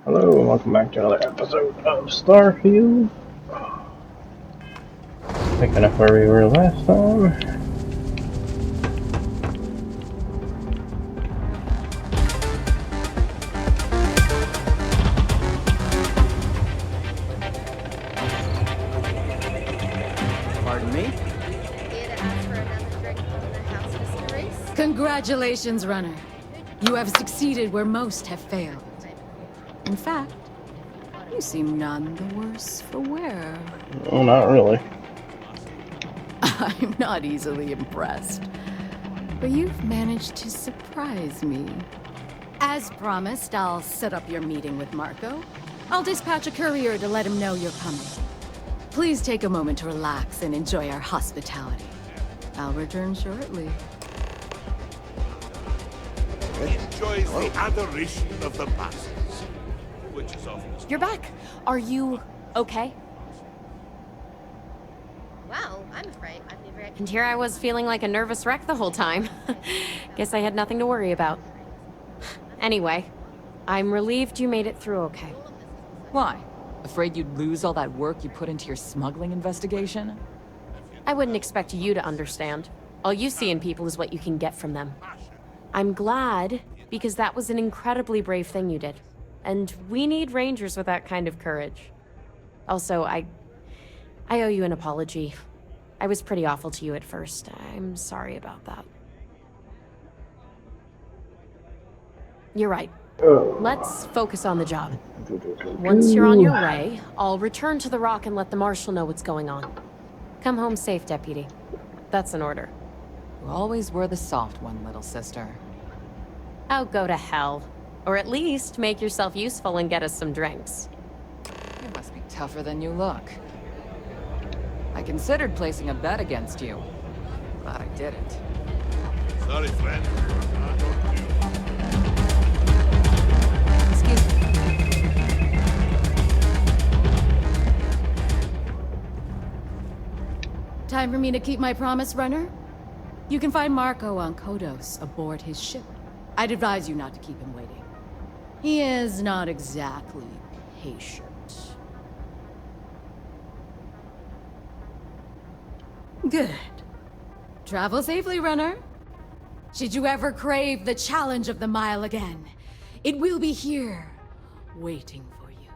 Hello and welcome back to another episode of Starfield. Picking up where we were last time. Pardon me? Here to ask for another drink from the house, Mr. Reese? Congratulations, runner. You have succeeded where most have failed. In fact, you seem none the worse for wear. Oh, not really. I'm not easily impressed, but you've managed to surprise me. As promised, I'll set up your meeting with Marco. I'll dispatch a courier to let him know you're coming. Please take a moment to relax and enjoy our hospitality. I'll return shortly. Enjoys the adoration of the masses, which is often. You're back. Are you okay? Wow, I'm afraid I've never actually... And here I was feeling like a nervous wreck the whole time. Guess I had nothing to worry about. Anyway, I'm relieved you made it through okay. Why? Afraid you'd lose all that work you put into your smuggling investigation? I wouldn't expect you to understand. All you see in people is what you can get from them. I'm glad, because that was an incredibly brave thing you did. And we need rangers with that kind of courage. Also, I owe you an apology. I was pretty awful to you at first. I'm sorry about that. You're right. Let's focus on the job. Once you're on your way, I'll return to the Rock and let the Marshal know what's going on. Come home safe, Deputy. That's an order. You always were the soft one, little sister. Oh, go to hell. Or at least make yourself useful and get us some drinks. You must be tougher than you look. I considered placing a bet against you, but I didn't. Sorry, friend. Excuse me. Time for me to keep my promise, runner? You can find Marco on Kodos aboard his ship. I'd advise you not to keep him waiting. He is not exactly patient. Good. Travel safely, runner. Should you ever crave the challenge of the mile again, it will be here, waiting for you.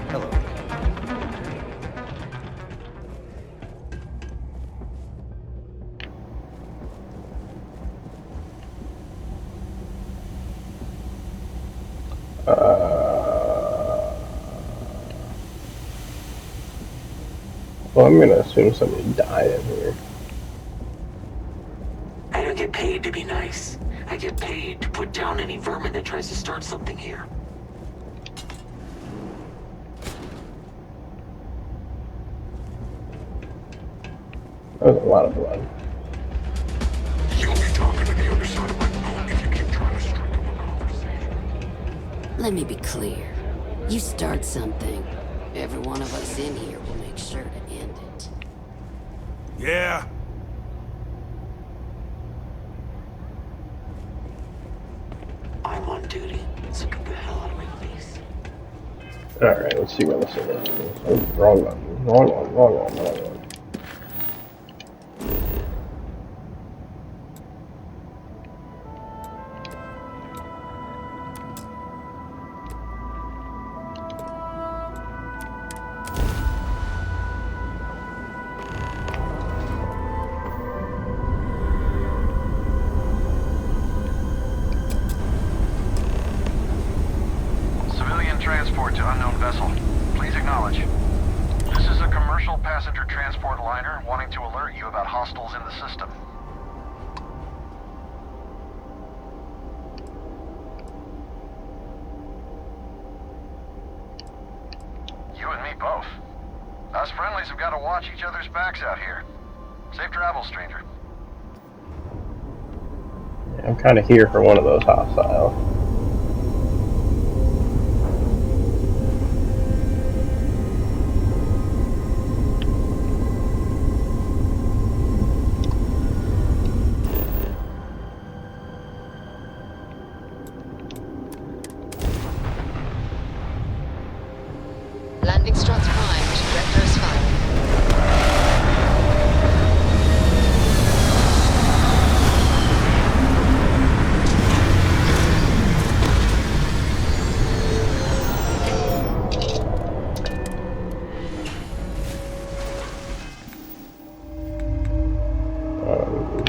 Hello. Well, I'm gonna assume somebody died in here. I don't get paid to be nice. I get paid to put down any vermin that tries to start something here. That was a lot of blood. You'll be talking to the other side of my phone if you keep trying to strike up a conversation. Let me be clear. You start something, every one of us in here will make sure to end it. Yeah. I'm on duty, so get the hell out of my face. Alright, let's see what this is. Oh, wrong one. Wrong one, wrong one, wrong one. Civilian transport to unknown vessel. Please acknowledge. This is a commercial passenger transport liner wanting to alert you about hostiles in the system. You and me both. Us friendlies have got to watch each other's backs out here. Safe travel, stranger. Yeah, I'm kind of here for one of those hostiles.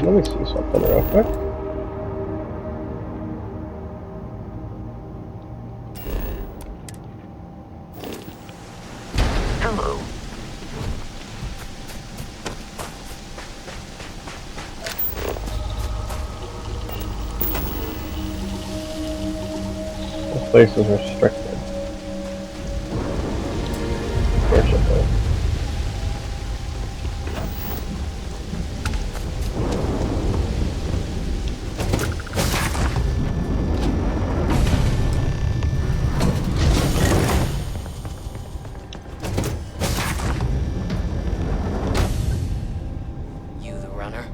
Let me see something real quick. Hello. This place is restricted. Unfortunately. You the runner?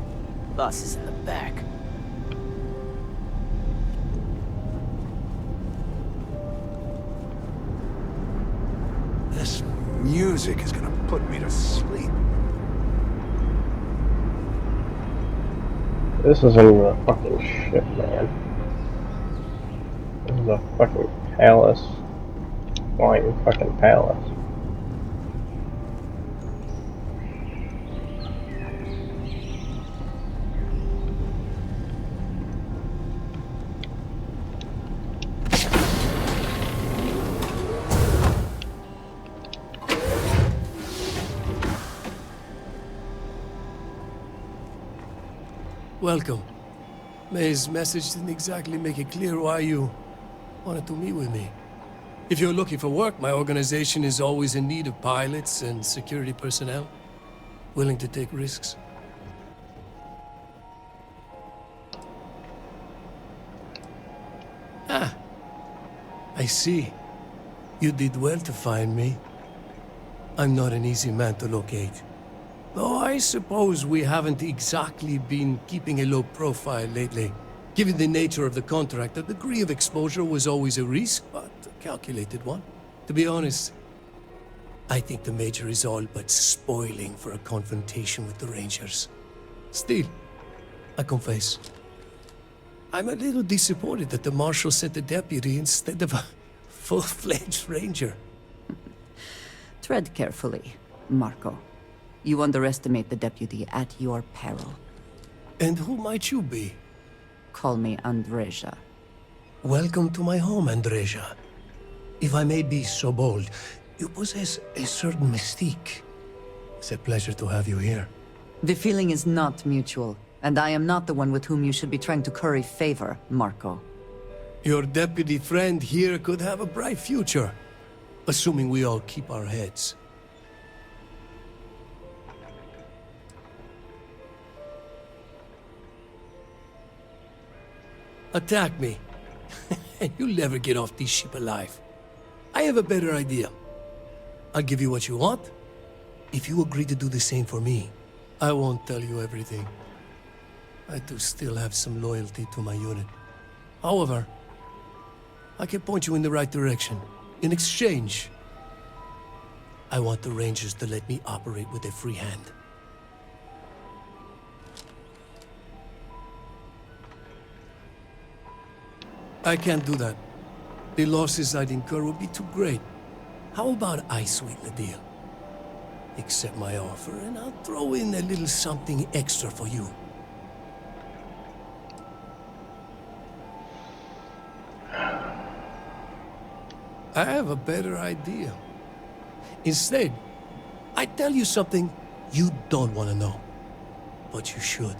Bus is in the back. This music is gonna put me to sleep. This isn't even a fucking ship, man. This is a fucking palace. Flying fucking palace. Welcome. May's message didn't exactly make it clear why you wanted to meet with me. If you're looking for work, my organization is always in need of pilots and security personnel, willing to take risks. Ah, I see. You did well to find me. I'm not an easy man to locate. Though I suppose we haven't exactly been keeping a low profile lately. Given the nature of the contract, a degree of exposure was always a risk, but a calculated one. To be honest, I think the Major is all but spoiling for a confrontation with the Rangers. Still, I confess, I'm a little disappointed that the Marshal sent a deputy instead of a full-fledged Ranger. Tread carefully, Marco. You underestimate the deputy at your peril. And who might you be? Call me Andreja. Welcome to my home, Andreja. If I may be so bold, you possess a certain mystique. It's a pleasure to have you here. The feeling is not mutual, and I am not the one with whom you should be trying to curry favor, Marco. Your deputy friend here could have a bright future, assuming we all keep our heads. Attack me, and you'll never get off this ship alive. I have a better idea. I'll give you what you want, if you agree to do the same for me. I won't tell you everything. I do still have some loyalty to my unit. However, I can point you in the right direction. In exchange, I want the Rangers to let me operate with a free hand. I can't do that. The losses I'd incur would be too great. How about I sweeten the deal? Accept my offer, and I'll throw in a little something extra for you. I have a better idea. Instead, I tell you something you don't want to know. But you should.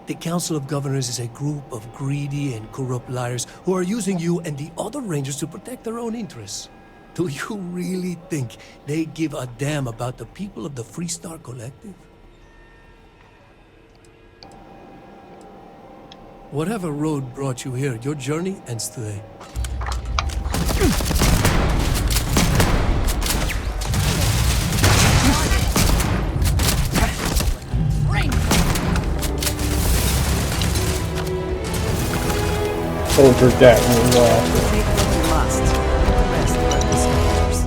The Council of Governors is a group of greedy and corrupt liars who are using you and the other Rangers to protect their own interests. Do you really think they give a damn about the people of the Freestar Collective? Whatever road brought you here, your journey ends today. Soldier debt and lost. Take what you must. The rest are discoveries.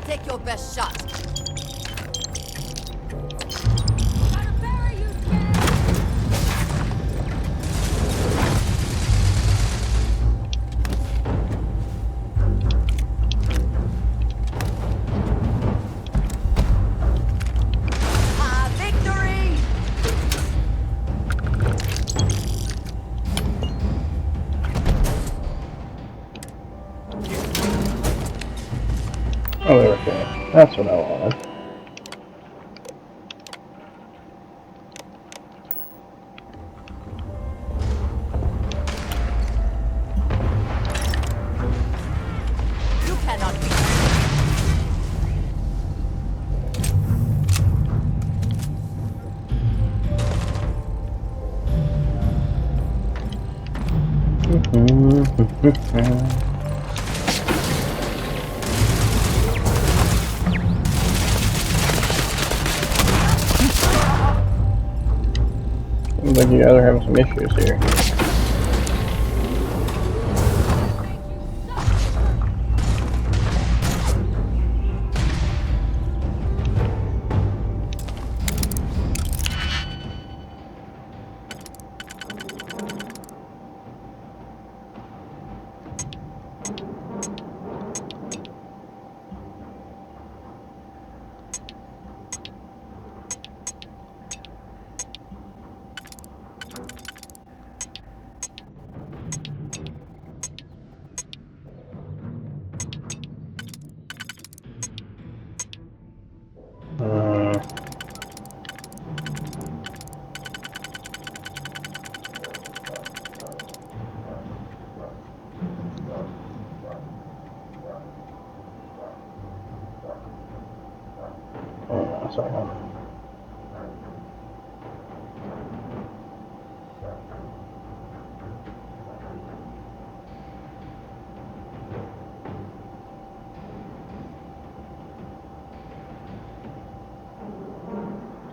Take your best shot. That's what I wanted. You cannot be. Seems like you guys are having some issues here. Sorry.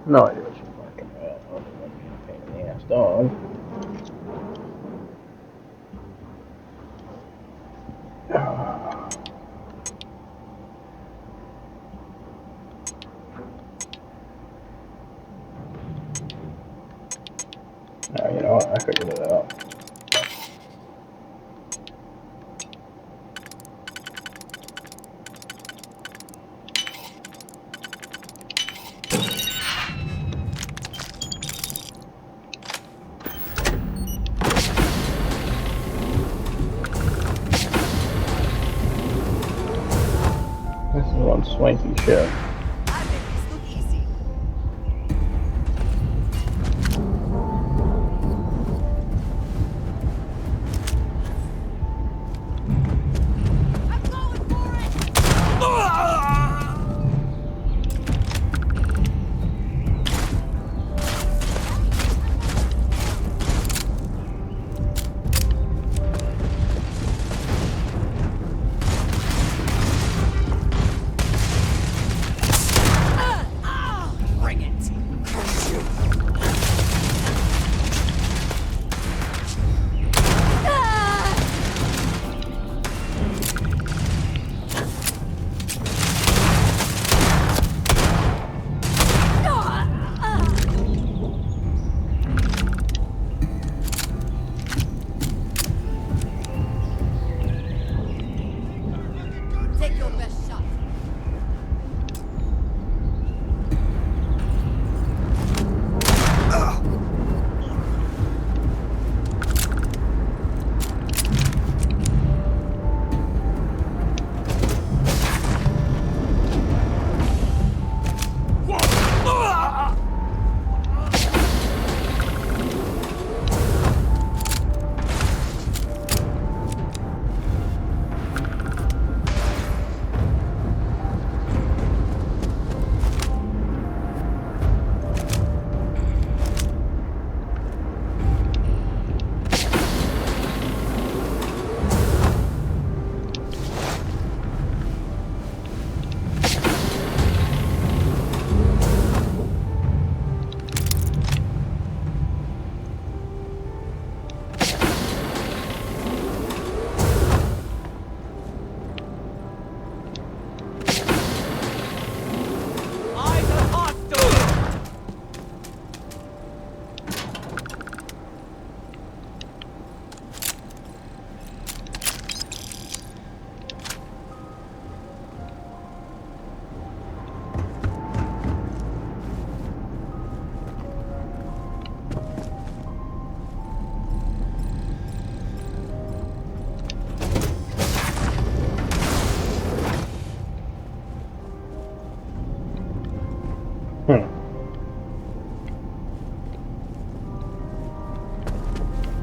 No idea what she's fucking at. Other than being a pain in the ass dog. You know what? I figured it out. This is one swanky ship.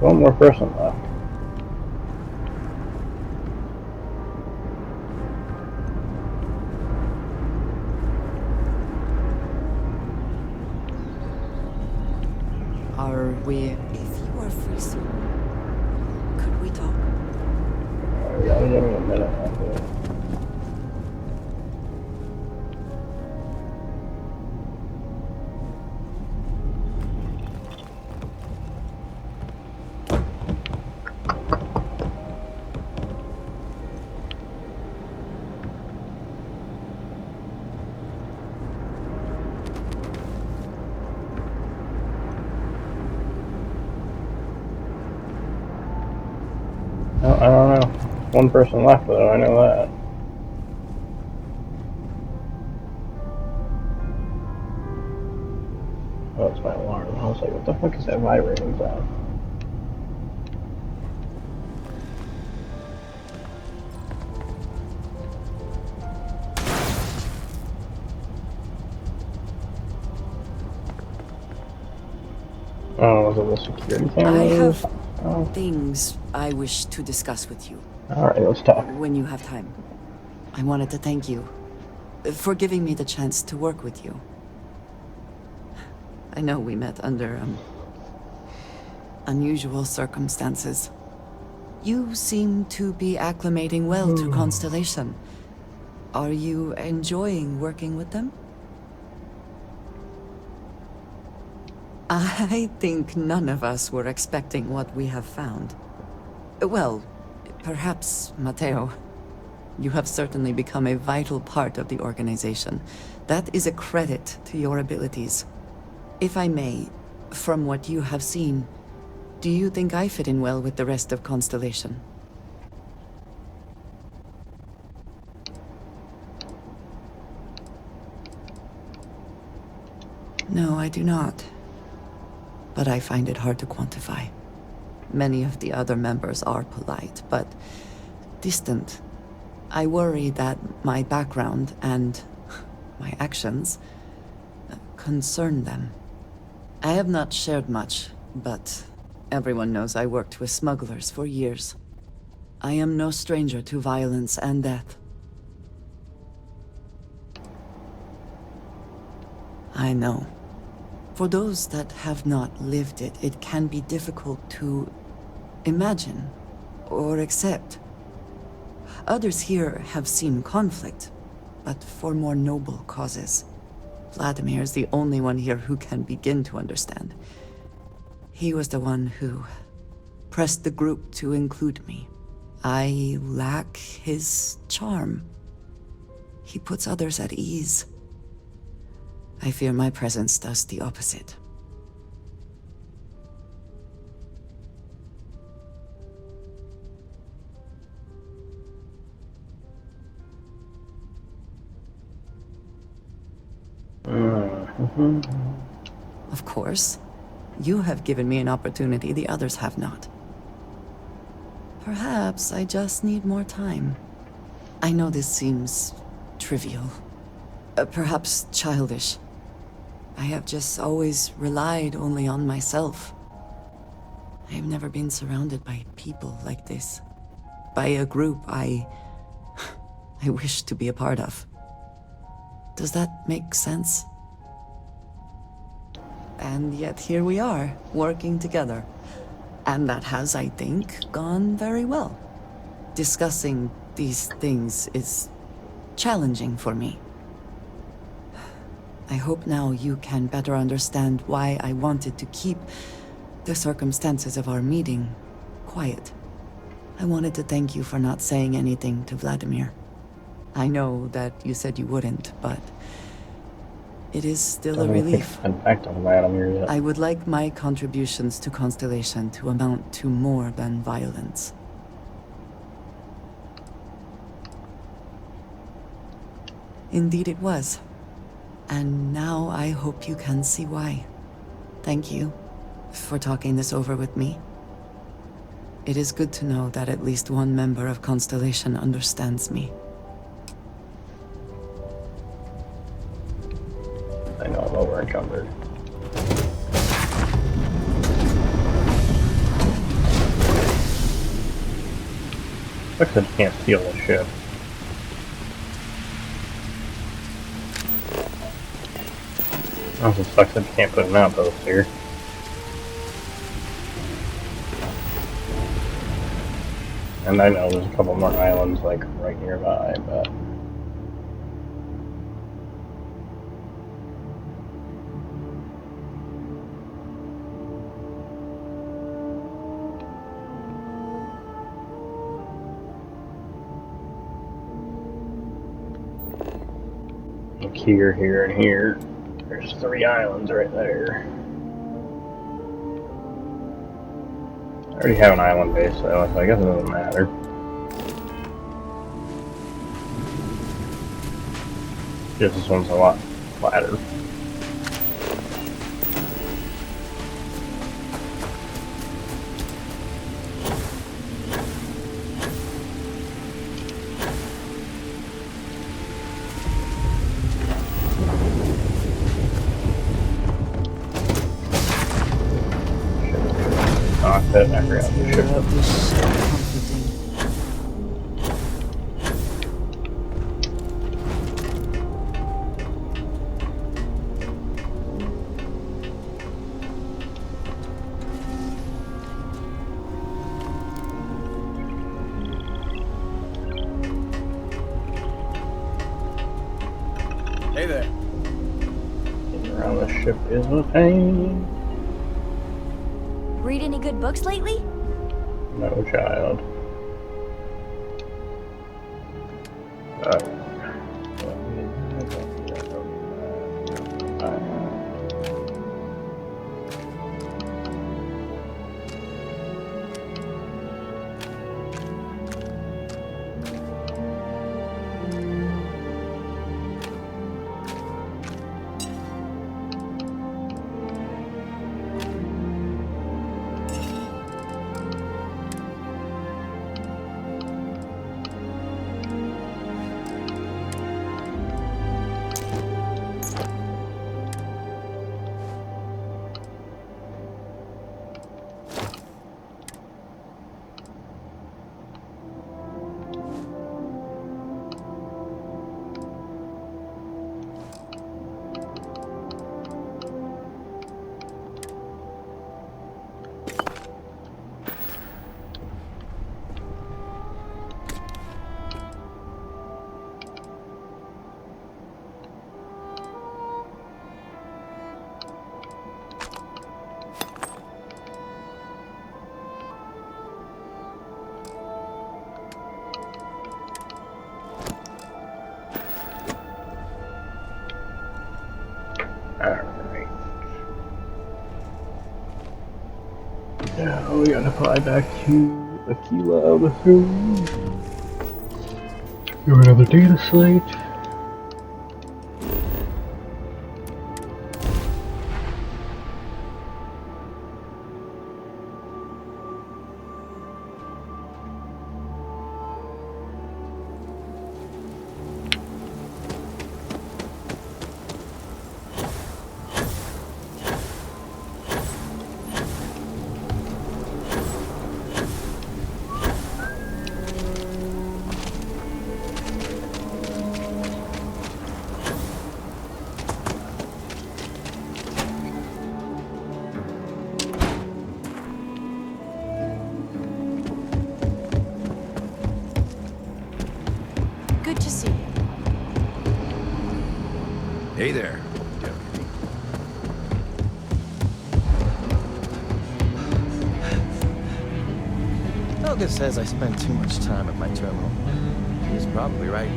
One more person left. Are we... If you are free soon, could we talk? Yeah, there's only a minute left. No, I don't know. One person left though, I know that. Oh, it's my alarm. I was like, what the fuck is that vibrating sound? Oh, was it the security camera? I have things I wish to discuss with you. Alright, let's talk. When you have time. I wanted to thank you for giving me the chance to work with you. I know we met under, unusual circumstances. You seem to be acclimating well to Constellation. Are you enjoying working with them? I think none of us were expecting what we have found. Well, perhaps Mateo. You have certainly become a vital part of the organization. That is a credit to your abilities. If I may, from what you have seen, do you think I fit in well with the rest of Constellation? No, I do not. But I find it hard to quantify. Many of the other members are polite, but distant. I worry that my background and my actions concern them. I have not shared much, but everyone knows I worked with smugglers for years. I am no stranger to violence and death. I know. For those that have not lived it, it can be difficult to imagine or accept. Others here have seen conflict, but for more noble causes. Vladimir is the only one here who can begin to understand. He was the one who pressed the group to include me. I lack his charm. He puts others at ease. I fear my presence does the opposite. Of course. You have given me an opportunity the others have not. Perhaps I just need more time. I know this seems trivial. Perhaps childish. I have just always relied only on myself. I have never been surrounded by people like this. By a group I wish to be a part of. Does that make sense? And yet here we are, working together. And that has, I think, gone very well. Discussing these things is challenging for me. I hope now you can better understand why I wanted to keep the circumstances of our meeting quiet. I wanted to thank you for not saying anything to Vladimir. I know that you said you wouldn't, but it is still a relief. I would like my contributions to Constellation to amount to more than violence. Indeed it was. And now I hope you can see why. Thank you for talking this over with me. It is good to know that at least one member of Constellation understands me. I know I'm over encumbered. Sucks that you can't steal the ship. Also sucks that you can't put an outpost here. And I know there's a couple more islands like right nearby, but look here, here, and here. There's 3 islands right there. I already have an island base though, so I guess it doesn't matter. Just this one's a lot flatter. I forgot the ship. Love is so comforting. Hey there. Getting around the ship is a pain. Read any good books lately? No, child. Alright. Now we gotta fly back to Aquila, I assume. Do another data slate. Good to see you. Hey there. Helga says I spend too much time at my terminal. She's probably right.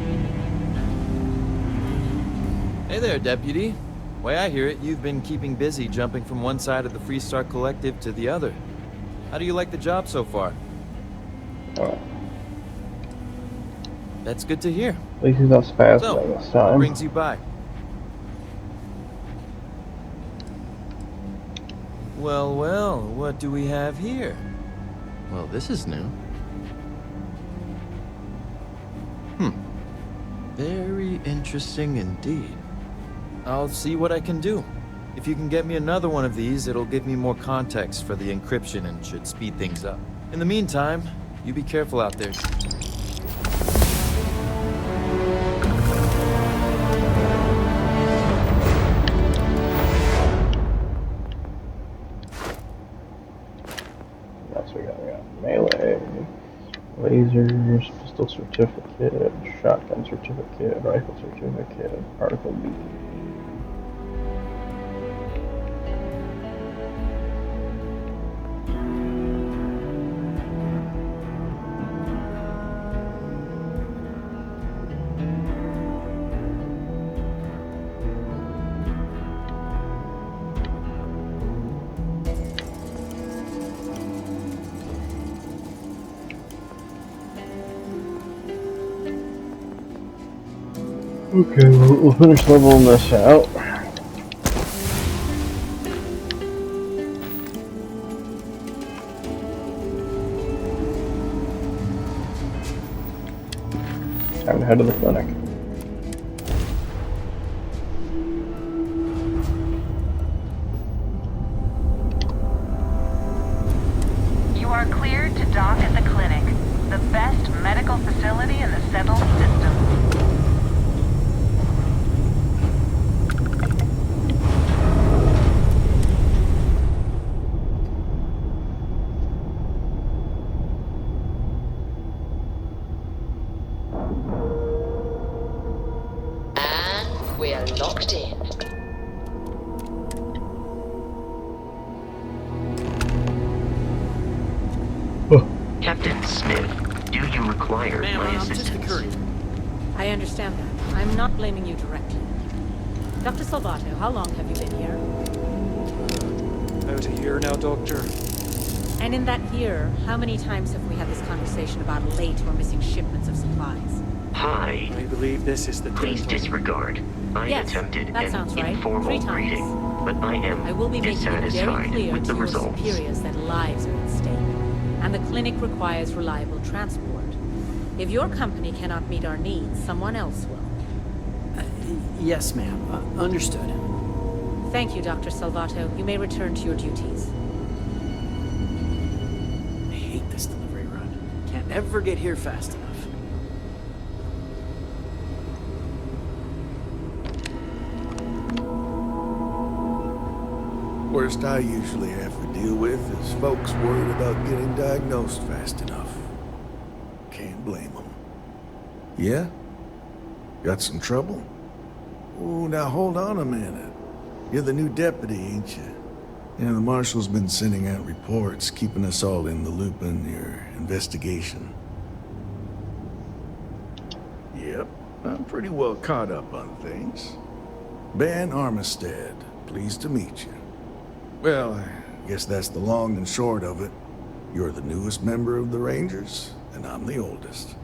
Hey there, Deputy. Way I hear it, you've been keeping busy jumping from one side of the Freestar Collective to the other. How do you like the job so far? That's good to hear. At least he's not spazzing So, this what time. brings you by? Well, well, what do we have here? Well, this is new. Very interesting indeed. I'll see what I can do. If you can get me another one of these, it'll give me more context for the encryption and should speed things up. In the meantime, you be careful out there. So we got melee, lasers, pistol certificate, shotgun certificate, rifle certificate, article B. Okay, we'll finish leveling this out. Time to head to the clinic. You are cleared to dock at the clinic, the best medical facility in the settled system. We're locked in. Captain Smith, do you require my assistance? I understand that. I'm not blaming you directly. Dr. Salvato, how long have you been here? About a year now, Doctor. And in that year, how many times have we had this conversation about late or missing shipments of supplies? Hi. I believe this is the Please disregard. I attempted that an sounds right. informal greeting, but I am will be making it very dissatisfied clear with to the your results. superiors that lives are at stake, and the clinic requires reliable transport. If your company cannot meet our needs, someone else will. Yes, ma'am. Understood. Thank you, Dr. Salvato. You may return to your duties. I hate this delivery run. Can't ever get here fast enough. Worst I usually have to deal with is folks worried about getting diagnosed fast enough. Can't blame them. Yeah? Got some trouble? Oh, now hold on a minute. You're the new deputy, ain't you? Yeah, the marshal's been sending out reports, keeping us all in the loop on your investigation. Yep, I'm pretty well caught up on things. Ben Armistead, pleased to meet you. Well, I guess that's the long and short of it. You're the newest member of the Rangers, and I'm the oldest.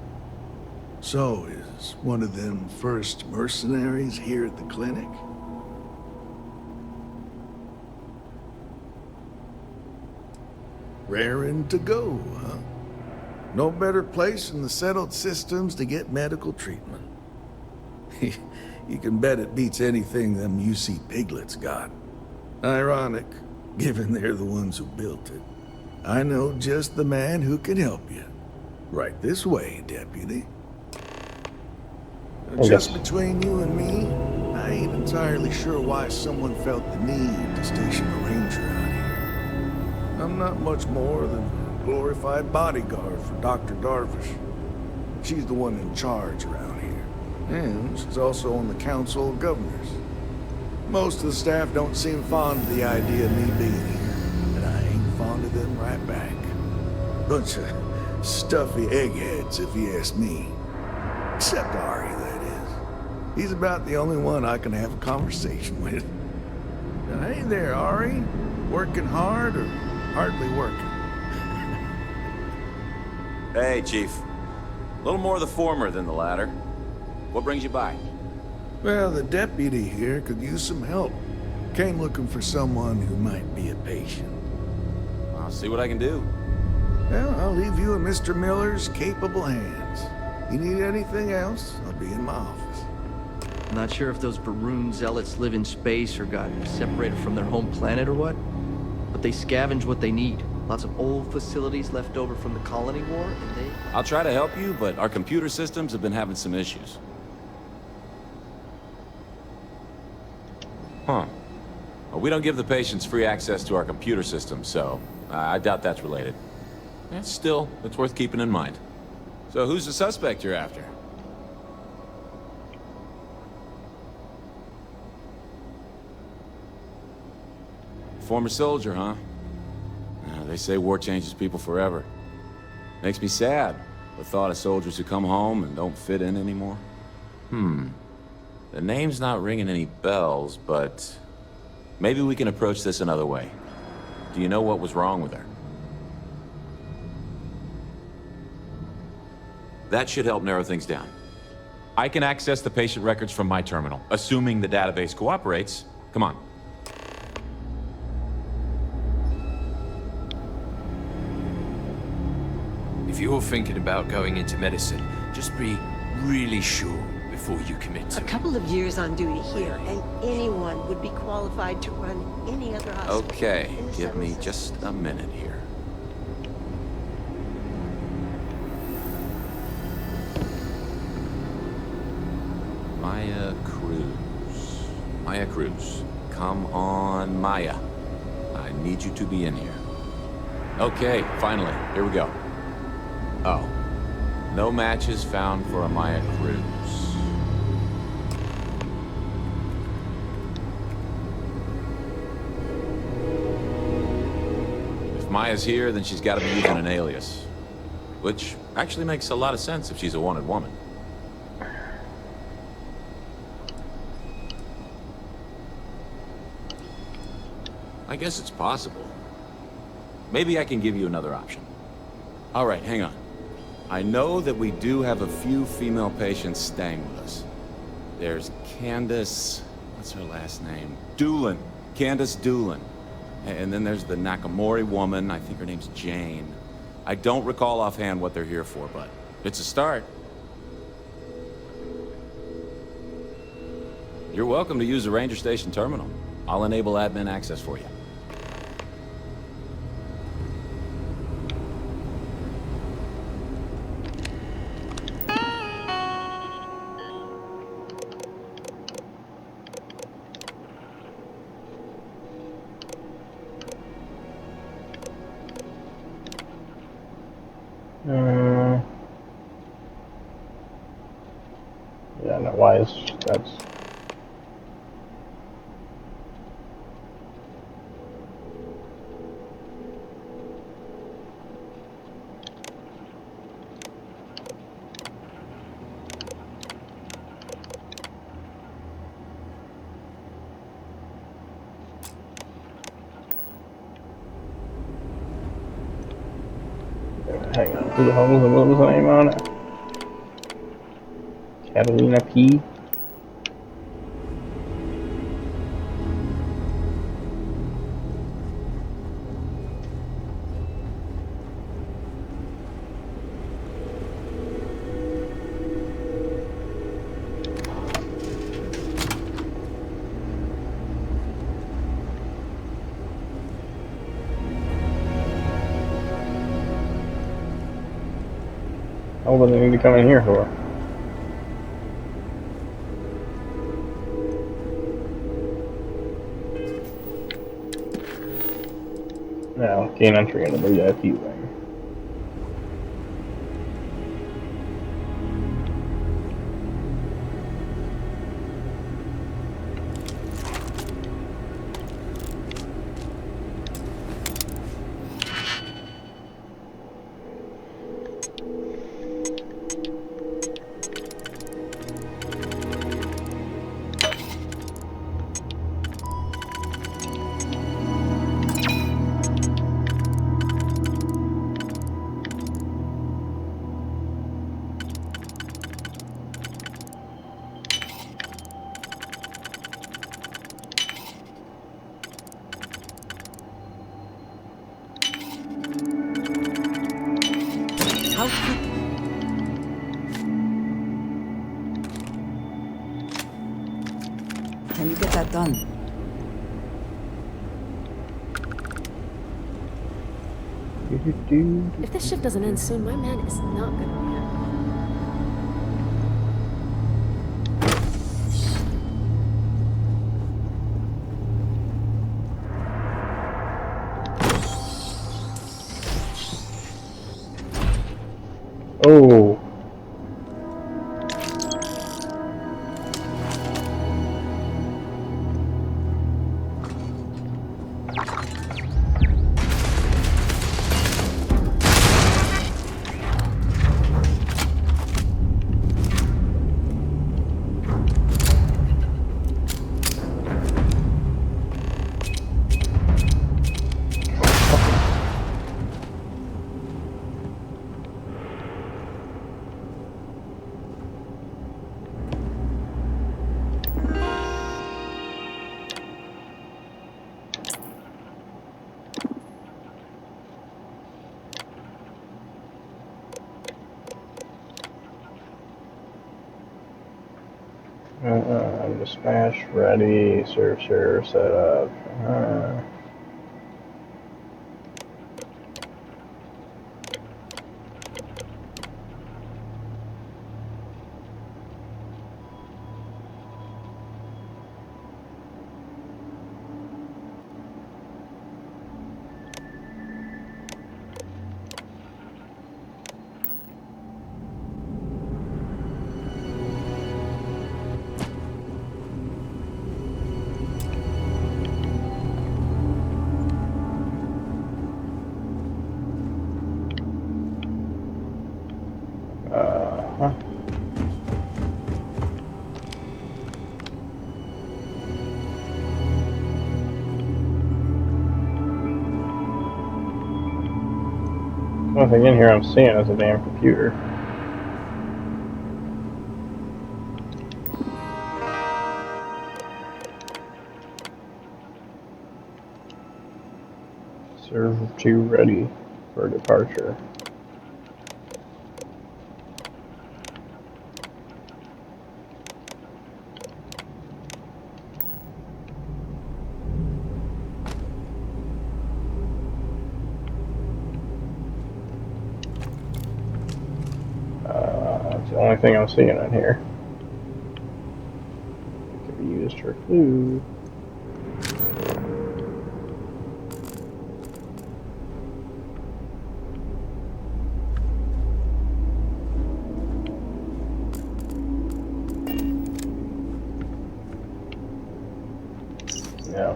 So, is one of them first mercenaries here at the clinic? Raring to go, huh? No better place in the settled systems to get medical treatment. You can bet it beats anything them UC piglets got. Ironic, given they're the ones who built it. I know just the man who can help you. Right this way, Deputy. Just between you and me, I ain't entirely sure why someone felt the need to station a ranger out here. I'm not much more than a glorified bodyguard for Dr. Darvish. She's the one in charge around here. And she's also on the Council of Governors. Most of the staff don't seem fond of the idea of me being here, and I ain't fond of them right back. Bunch of stuffy eggheads, if you ask me. Except Ari, that is. He's about the only one I can have a conversation with. Now, hey there, Ari. Working hard or hardly working? Hey, Chief. A little more the former than the latter. What brings you by? Well, the deputy here could use some help. Came looking for someone who might be a patient. I'll see what I can do. Well, I'll leave you in Mr. Miller's capable hands. You need anything else, I'll be in my office. I'm not sure if those Baroon zealots live in space or got separated from their home planet or what, but they scavenge what they need. Lots of old facilities left over from the colony war, and they... I'll try to help you, but our computer systems have been having some issues. Huh. Well, we don't give the patients free access to our computer system, so I doubt that's related. Still, it's worth keeping in mind. So who's the suspect you're after? Former soldier, huh? They say war changes people forever. Makes me sad, the thought of soldiers who come home and don't fit in anymore. The name's not ringing any bells, but maybe we can approach this another way. Do you know what was wrong with her? That should help narrow things down. I can access the patient records from my terminal, assuming the database cooperates. Come on. If you're thinking about going into medicine, just be really sure before you commit to A couple of years on duty here, and anyone would be qualified to run any other hospital. Okay, in the give me 707. just a minute here. Maya Cruz. Maya Cruz. Come on, Maya. I need you to be in here. Okay, finally. Here we go. Oh. No matches found for a Maya Cruz. If Maya's here, then she's got to be using an alias. Which actually makes a lot of sense if she's a wanted woman. I guess it's possible. Maybe I can give you another option. All right, hang on. I know that we do have a few female patients staying with us. There's Candace... what's her last name? Doolin. Candace Doolin. And then there's the Nakamori woman. I think her name's Jane. I don't recall offhand what they're here for, but it's a start. You're welcome to use the Ranger Station terminal. I'll enable admin access for you. Yeah, no, why is that's... Hang on, who the hell was what was the name on it? Catalina P. How do they need to come in here for? Now, gain entry into the VIP wing. Can you get that done? If this shift doesn't end soon, my man is not gonna be happy. Oh. Dispatch ready, searcher set up. Nothing in here I'm seeing is a damn computer. Serve 2 ready for departure. That's the only thing I'm seeing in here. It could be used for clue. Yeah.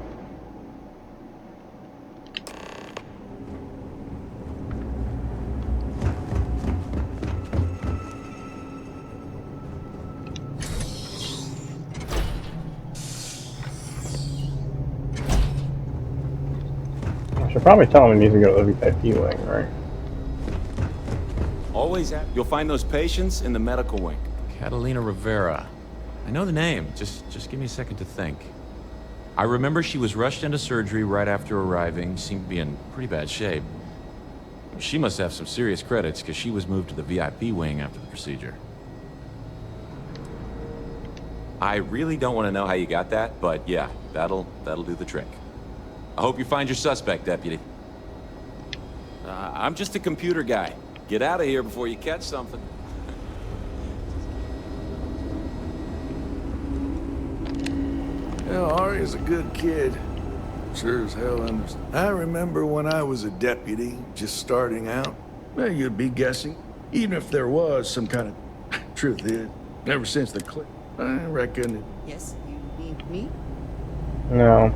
I should probably tell him he needs to go to the VIP wing, right? Always have. You'll find those patients in the medical wing. Catalina Rivera. I know the name. Just give me a second to think. I remember she was rushed into surgery right after arriving. Seemed to be in pretty bad shape. She must have some serious credits because she was moved to the VIP wing after the procedure. I really don't want to know how you got that, but yeah, that'll do the trick. I hope you find your suspect, Deputy. I'm just a computer guy. Get out of here before you catch something. Yeah, Ari's a good kid. Sure as hell understand. I remember when I was a deputy, just starting out. Well, you'd be guessing, even if there was some kind of truth is. Ever since the click, I reckon it... Yes, you need me? No.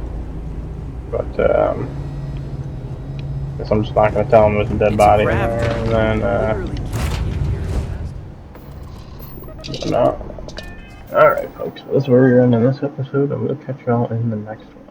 But, guess I'm just not gonna tell him there's a dead body in there, and then, no. Alright, folks, that's where we're ending this episode, and we'll catch y'all in the next one.